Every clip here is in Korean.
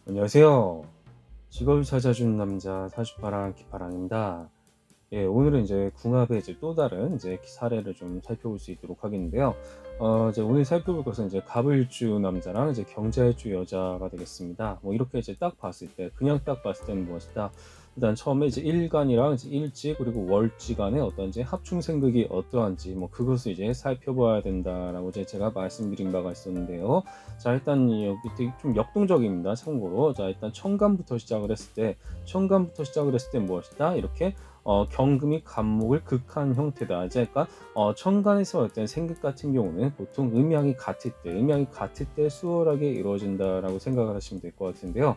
안녕하세요. 직업을 찾아준 남자 사주파랑 기파랑입니다. 예, 오늘은 이제 궁합의 이제 또 다른 이제 사례를 좀 살펴볼 수 있도록 하겠는데요. 이제 오늘 살펴볼 것은 이제 갑을주 남자랑 이제 경자일주 여자가 되겠습니다. 뭐 이렇게 이제 딱 봤을 때, 그냥 딱 봤을 때는 무엇이다? 일단 처음에 이제 일간이랑 이제 일지 그리고 월지 간의 어떤 이제 합충생극이 어떠한지 뭐 그것을 이제 살펴봐야 된다라고 이제 제가 말씀드린 바가 있었는데요. 자, 일단 여기 되게 좀 역동적입니다. 참고로 자, 일단 천간부터 시작을 했을 때 무엇이다? 이렇게 경금이 간목을 극한 형태다. 이제 그러니까 천간에서 어떤 생극 같은 경우는 보통 음양이 같을 때 수월하게 이루어진다라고 생각을 하시면 될 것 같은데요.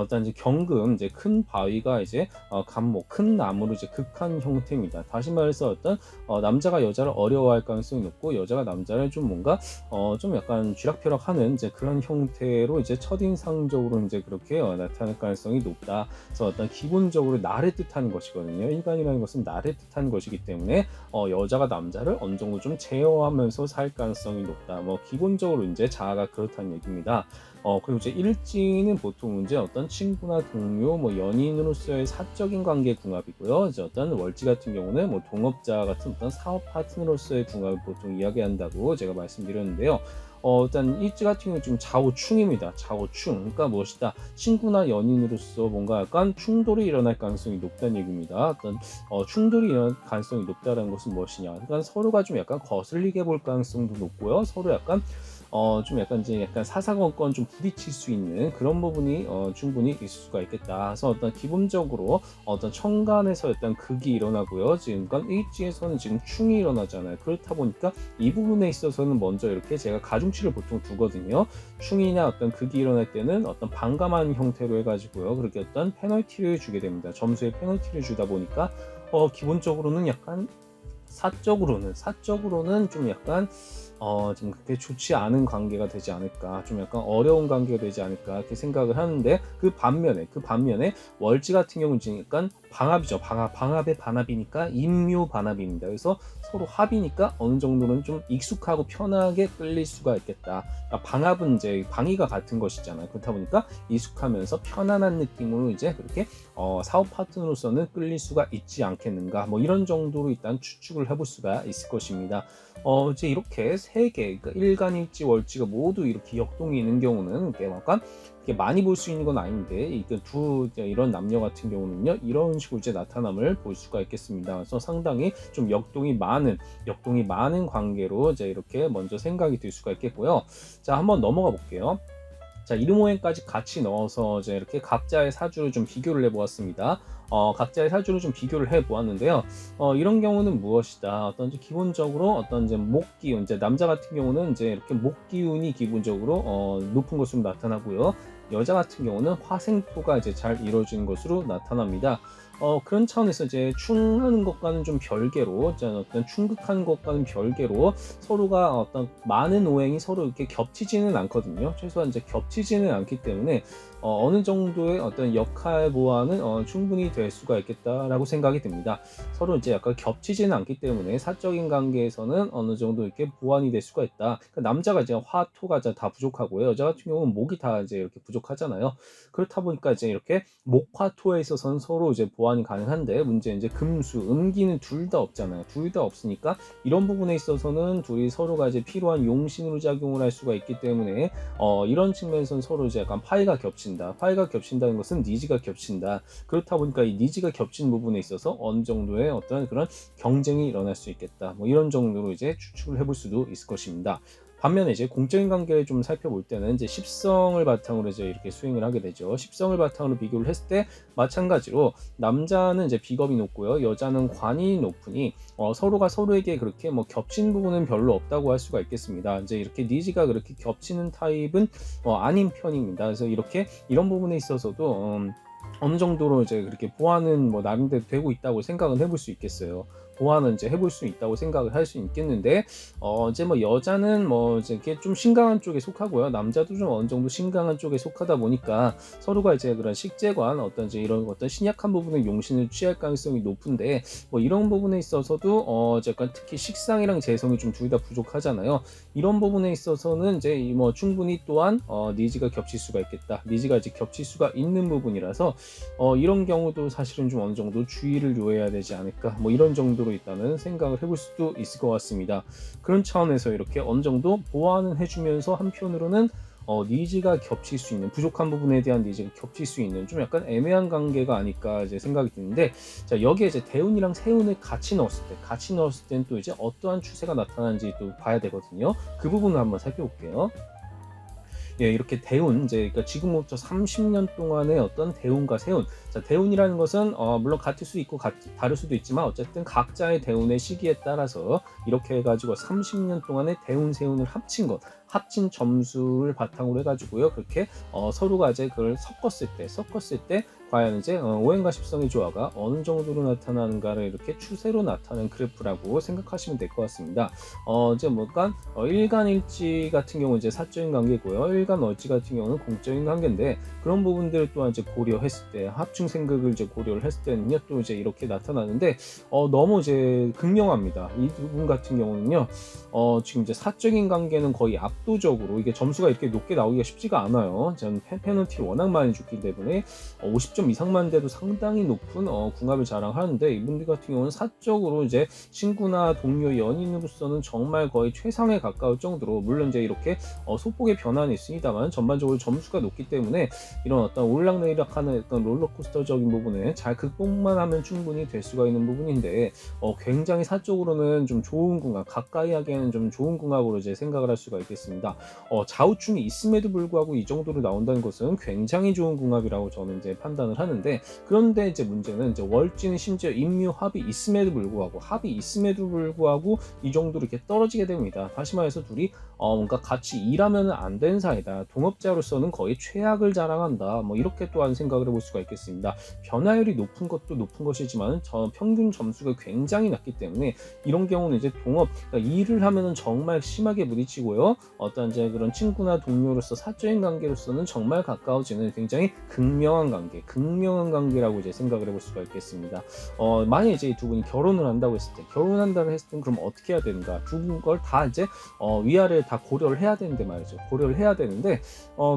일단 이제 경금 이제 큰 바위가 이제 간목 큰 나무로 이제 극한 형태입니다. 다시 말해서 어떤 남자가 여자를 어려워할 가능성이 높고 여자가 남자를 좀 뭔가 좀 약간 쥐락펴락하는 이제 그런 형태로 이제 첫인상적으로 이제 그렇게 나타날 가능성이 높다. 그래서 어떤 기본적으로 나를 뜻하는 것이거든요. 인간이라는 것은 나를 뜻하는 것이기 때문에 여자가 남자를 어느 정도 좀 제어하면서 살 가능성이 높다. 뭐 기본적으로 이제 자아가 그렇다는 얘기입니다. 그리고 이제 일지는 보통 이제 어떤 친구나 동료, 뭐 연인으로서의 사적인 관계 궁합이고요. 이제 어떤 월지 같은 경우는 뭐 동업자 같은 어떤 사업 파트너로서의 궁합을 보통 이야기한다고 제가 말씀드렸는데요. 일단 일지 같은 경우는 좀 좌우충입니다. 좌우충. 그러니까 무엇이다? 친구나 연인으로서 뭔가 약간 충돌이 일어날 가능성이 높다는 얘기입니다. 어떤 충돌이 일어날 가능성이 높다는 것은 무엇이냐? 그러니까 서로가 좀 약간 거슬리게 볼 가능성도 높고요. 서로 약간 좀 약간 이제 약간 사사건건 좀 부딪힐 수 있는 그런 부분이 충분히 있을 수가 있겠다. 그래서 어떤 기본적으로 어떤 천간에서 일단 극이 일어나고요. 지금 일지에서는 지금 충이 일어나잖아요. 그렇다 보니까 이 부분에 있어서는 먼저 이렇게 제가 가중치를 보통 두거든요. 충이나 어떤 극이 일어날 때는 어떤 반감한 형태로 해가지고요. 그렇게 어떤 페널티를 주게 됩니다. 점수에 페널티를 주다 보니까 기본적으로는 약간 사적으로는 좀 약간 좀 그렇게 좋지 않은 관계가 되지 않을까, 좀 약간 어려운 관계가 되지 않을까 이렇게 생각을 하는데, 그 반면에 월지 같은 경우는 지금 약간 방합이죠. 방합의 반합이니까 임묘 반합입니다. 그래서 서로 합이니까 어느 정도는 좀 익숙하고 편하게 끌릴 수가 있겠다. 그러니까 방합은 이제 방위가 같은 것이잖아요. 그렇다 보니까 익숙하면서 편안한 느낌으로 이제 그렇게 사업 파트너로서는 끌릴 수가 있지 않겠는가, 뭐 이런 정도로 일단 추측을 해볼 수가 있을 것입니다. 이제 이렇게 세 개, 그러니까 일간일지 월지가 모두 이렇게 역동이 있는 경우는 약간 많이 볼 수 있는 건 아닌데, 이런 남녀 같은 경우는요 이런 식으로 이제 나타남을 볼 수가 있겠습니다. 그래서 상당히 좀 역동이 많은 관계로 이제 이렇게 먼저 생각이 들 수가 있겠고요. 자, 한번 넘어가 볼게요. 자, 이름오행까지 같이 넣어서 이제 이렇게 각자의 사주를 좀 비교를 해보았습니다. 각자의 사주를 좀 비교를 해보았는데요. 이런 경우는 무엇이다? 기본적으로 어떤 이제 목기운, 이제 남자 같은 경우는 이제 이렇게 목기운이 기본적으로 높은 것으로 나타나고요. 여자 같은 경우는 화생토가 이제 잘 이루어지는 것으로 나타납니다. 그런 차원에서 이제 충하는 것과는 좀 별개로, 어떤 충극하는 것과는 별개로 서로가 어떤 많은 오행이 서로 이렇게 겹치지는 않거든요. 최소한 이제 겹치지는 않기 때문에 어느 정도의 어떤 역할 보완은 충분히 될 수가 있겠다라고 생각이 듭니다. 서로 이제 약간 겹치지는 않기 때문에 사적인 관계에서는 어느 정도 이렇게 보완이 될 수가 있다. 그러니까 남자가 이제 화토가 다 부족하고요. 여자 같은 경우는 목이 다 이제 이렇게 부족하잖아요. 그렇다 보니까 이제 이렇게 목화토에 있어서는 서로 이제 보완이 가능한데, 문제는 이제 금수, 음기는 둘 다 없잖아요. 둘 다 없으니까 이런 부분에 있어서는 둘이 서로가 이제 필요한 용신으로 작용을 할 수가 있기 때문에 이런 측면에서는 서로 이제 약간 파이가 겹친다는 것은 니즈가 겹친다. 그렇다 보니까 이 니즈가 겹친 부분에 있어서 어느 정도의 어떤 그런 경쟁이 일어날 수 있겠다. 뭐 이런 정도로 이제 추측을 해볼 수도 있을 것입니다. 반면에 이제 공적인 관계를 좀 살펴볼 때는 이제 십성을 바탕으로 이제 이렇게 수행을 하게 되죠. 십성을 바탕으로 비교를 했을 때 마찬가지로 남자는 이제 비겁이 높고요, 여자는 관이 높으니 서로가 서로에게 그렇게 뭐 겹친 부분은 별로 없다고 할 수가 있겠습니다. 이제 이렇게 니즈가 그렇게 겹치는 타입은 아닌 편입니다. 그래서 이렇게 이런 부분에 있어서도 어느 정도로 이제 그렇게 보완은 뭐 나름대로 되고 있다고 생각은 해볼 수 있겠어요. 보완은 이제 해볼 수 있다고 생각을 할 수 있겠는데, 이제 뭐 여자는 뭐 이제 이렇게 좀 신강한 쪽에 속하고요. 남자도 좀 어느 정도 신강한 쪽에 속하다 보니까 서로가 이제 그런 식재관 어떤 이제 이런 어떤 신약한 부분의 용신을 취할 가능성이 높은데, 뭐 이런 부분에 있어서도 이제 약간 특히 식상이랑 재성이 좀 둘 다 부족하잖아요. 이런 부분에 있어서는 이제 뭐 충분히 또한 니즈가 겹칠 수가 있겠다. 니즈가 이제 겹칠 수가 있는 부분이라서 이런 경우도 사실은 좀 어느 정도 주의를 요해야 되지 않을까, 뭐 이런 정도로 일단은 생각을 해볼 수도 있을 것 같습니다. 그런 차원에서 이렇게 어느 정도 보완은 해주면서 한편으로는 니즈가 겹칠 수 있는, 부족한 부분에 대한 니즈가 겹칠 수 있는 좀 약간 애매한 관계가 아닐까 이제 생각이 드는데, 자 여기에 이제 대운이랑 세운을 같이 넣었을 때는 또 이제 어떠한 추세가 나타나는지 또 봐야 되거든요. 그 부분을 한번 살펴볼게요. 예, 이렇게 대운, 이제 그러니까 지금부터 30년 동안의 어떤 대운과 세운. 자, 대운이라는 것은 물론 같을 수 있고 다를 수도 있지만 어쨌든 각자의 대운의 시기에 따라서 이렇게 해가지고 30년 동안의 대운 세운을 합친 점수를 바탕으로 해가지고요. 그렇게 서로가 이제 그걸 섞었을 때 과연 이제 오행과 십성의 조화가 어느 정도로 나타나는가를 이렇게 추세로 나타나는 그래프라고 생각하시면 될 것 같습니다. 이제 뭐가 일간일지 같은 경우는 이제 사적인 관계고요. 일간월지 같은 경우는 공적인 관계인데, 그런 부분들을 또한 이제 고려했을 때, 합충생극을 이제 고려를 했을 때는요, 또 이제 이렇게 나타나는데 너무 이제 극명합니다. 이 부분 같은 경우는요, 지금 이제 사적인 관계는 거의 압도적으로 이게 점수가 이렇게 높게 나오기가 쉽지가 않아요. 전 페널티를 워낙 많이 줬기 때문에 50점 이상만 돼도 상당히 높은 궁합을 자랑하는데, 이분들 같은 경우는 사적으로 이제 친구나 동료, 연인으로서는 정말 거의 최상에 가까울 정도로, 물론 이제 이렇게 소폭의 변화는 있습니다만 전반적으로 점수가 높기 때문에 이런 어떤 올락내리락하는 어떤 롤러코스터적인 부분에 잘 극복만 하면 충분히 될 수가 있는 부분인데, 굉장히 사적으로는 좀 좋은 궁합, 가까이 하기에는 좀 좋은 궁합으로 이제 생각을 할 수가 있겠습니다. 좌우충이 있음에도 불구하고 이 정도로 나온다는 것은 굉장히 좋은 궁합이라고 저는 이제 판단을 하는데, 그런데 이제 문제는 이제 월지는 심지어 임묘합이 있음에도 불구하고 이 정도로 이렇게 떨어지게 됩니다. 다시 말해서 둘이 뭔가 같이 일하면 안 되는 사이다. 동업자로서는 거의 최악을 자랑한다. 뭐 이렇게 또한 생각을 해볼 수가 있겠습니다. 변화율이 높은 것도 높은 것이지만 평균 점수가 굉장히 낮기 때문에 이런 경우는 이제 그러니까 일을 하면은 정말 심하게 부딪히고요. 어떤 이제 그런 친구나 동료로서 사적인 관계로서는 정말 가까워지는 굉장히 극명한 관계라고 이제 생각을 해볼 수가 있겠습니다. 만약 이제 이 두 분이 결혼을 한다고 했을 때 그럼 어떻게 해야 되는가? 두 분 걸 다 이제 위아래를 다 고려를 해야 되는데 말이죠.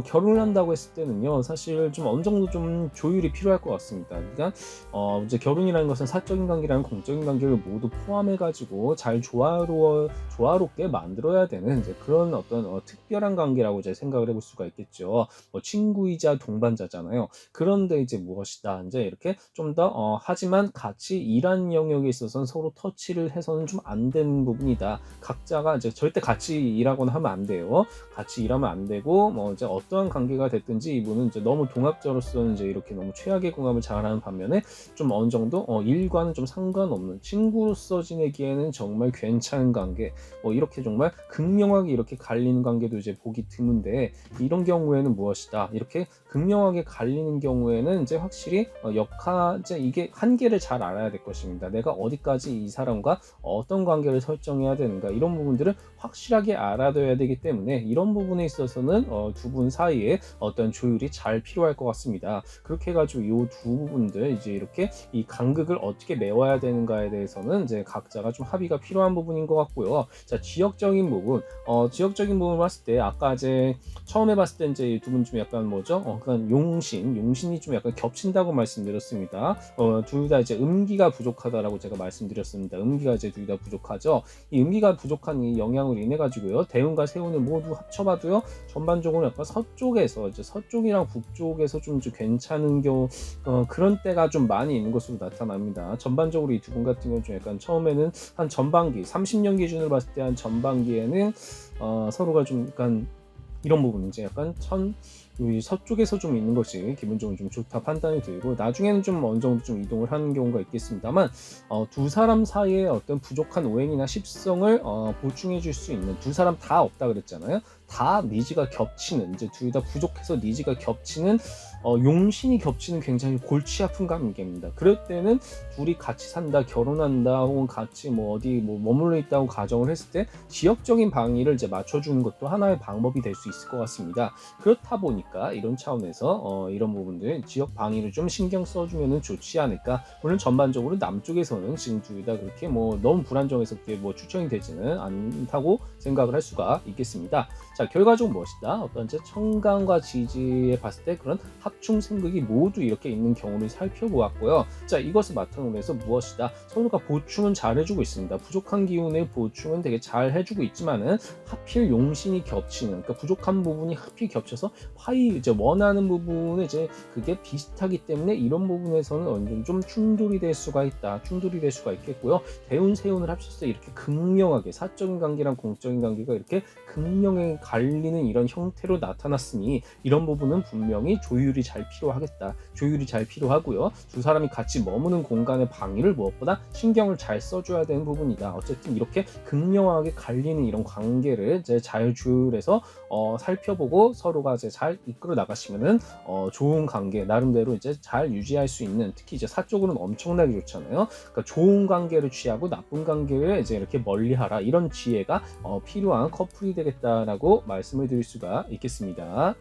결혼을 한다고 했을 때는요, 사실 좀 어느 정도 좀 조율이 필요할 것 같습니다. 그러니까 이제 결혼이라는 것은 사적인 관계랑 공적인 관계를 모두 포함해가지고 잘 조화롭게 만들어야 되는 이제 그런 어떤 특별한 관계라고 이제 생각을 해볼 수가 있겠죠. 뭐 친구이자 동반자잖아요. 그런데 이제 무엇이다, 이제 이렇게 좀 더 하지만 같이 일하는 영역에 있어서는 서로 터치를 해서는 좀 안 되는 부분이다. 각자가 이제 절대 같이 일하거나 하면 안 돼요. 같이 일하면 안 되고, 뭐 이제 어떠한 관계가 됐든지 이분은 이제 너무 동업자로서는 이제 이렇게 너무 최악의 궁합을 자랑하는 반면에 좀 어느 정도 일과는 좀 상관없는 친구로서 지내기에는 정말 괜찮은 관계, 뭐 이렇게 정말 극명하게 이렇게 갈리는 관계도 이제 보기 드문데, 이런 경우에는 무엇이다, 이렇게 극명하게 갈리는 경우에는 이제 확실히 이제 이게 한계를 잘 알아야 될 것입니다. 내가 어디까지 이 사람과 어떤 관계를 설정해야 되는가, 이런 부분들을 확실하게 알아둬야 되기 때문에 이런 부분에 있어서는 두 분 사이에 어떤 조율이 잘 필요할 것 같습니다. 그렇게 해가지고 이 두 부분들 이제 이렇게 이 간극을 어떻게 메워야 되는가에 대해서는 이제 각자가 좀 합의가 필요한 부분인 것 같고요. 자, 지역적인 부분 봤을 때 아까 이제 처음에 봤을 때 이제 두 분 좀 약간 뭐죠? 그냥 용신이 좀 약간 겹친다고 말씀드렸습니다. 둘 다 이제 음기가 부족하다라고 제가 말씀드렸습니다. 음기가 이제 둘 다 부족하죠. 이 음기가 부족한 이 영향으로 인해 가지고요, 대운과 세운을 모두 합쳐봐도요, 전반적으로 약간 서쪽이랑 북쪽에서 좀 괜찮은 경우, 그런 때가 좀 많이 있는 것으로 나타납니다. 전반적으로 이 두 분 같은 경우 좀 약간 처음에는 한 전반기 30년 기준으로 봤을 때 한 전반기에는 서로가 좀 약간 이런 부분, 이제 약간 이 서쪽에서 좀 있는 것이 기본적으로 좀 좋다 판단이 들고, 나중에는 좀 어느 정도 좀 이동을 하는 경우가 있겠습니다만, 두 사람 사이에 어떤 부족한 오행이나 십성을 보충해 줄 수 있는, 두 사람 다 없다 그랬잖아요. 다 니즈가 겹치는, 이제 둘 다 부족해서 니즈가 겹치는, 용신이 겹치는 굉장히 골치 아픈 관계입니다. 그럴 때는 둘이 같이 산다, 결혼한다, 혹은 같이 뭐 어디 뭐 머물러 있다고 가정을 했을 때 지역적인 방위를 이제 맞춰주는 것도 하나의 방법이 될 수 있을 것 같습니다. 그렇다 보니까 이런 차원에서 이런 부분들 지역 방위를 좀 신경 써주면 좋지 않을까. 물론 전반적으로 남쪽에서는 지금 둘 다 그렇게 뭐 너무 불안정해서 그게 뭐 추천이 되지는 않다고 생각을 할 수가 있겠습니다. 자, 결과적으로 무엇이다? 어떤 이제 청강과 지지에 봤을 때 그런 합충 생극이 모두 이렇게 있는 경우를 살펴보았고요. 자, 이것을 바탕으로 해서 무엇이다? 서로가 보충은 잘 해주고 있습니다. 부족한 기운을 보충은 되게 잘 해주고 있지만은 하필 용신이 겹치는, 그러니까 부족한 부분이 하필 겹쳐서 이제 원하는 부분에 이제 그게 비슷하기 때문에 이런 부분에서는 어느 정도 좀 충돌이 될 수가 있다. 충돌이 될 수가 있겠고요. 대운 세운을 합쳤을 때 이렇게 극명하게 사적인 관계랑 공적인 관계가 이렇게 극명하게 갈리는 이런 형태로 나타났으니 이런 부분은 분명히 조율이 잘 필요하겠다. 조율이 잘 필요하고요. 두 사람이 같이 머무는 공간의 방위를 무엇보다 신경을 잘 써줘야 되는 부분이다. 어쨌든 이렇게 극명하게 갈리는 이런 관계를 이제 잘 조율해서 살펴보고 서로가 이제 잘 이끌어 나가시면은 좋은 관계 나름대로 이제 잘 유지할 수 있는, 특히 이제 사적으로는 엄청나게 좋잖아요. 그러니까 좋은 관계를 취하고 나쁜 관계를 이제 이렇게 멀리하라, 이런 지혜가 필요한 커플이 되겠다라고 말씀을 드릴 수가 있겠습니다.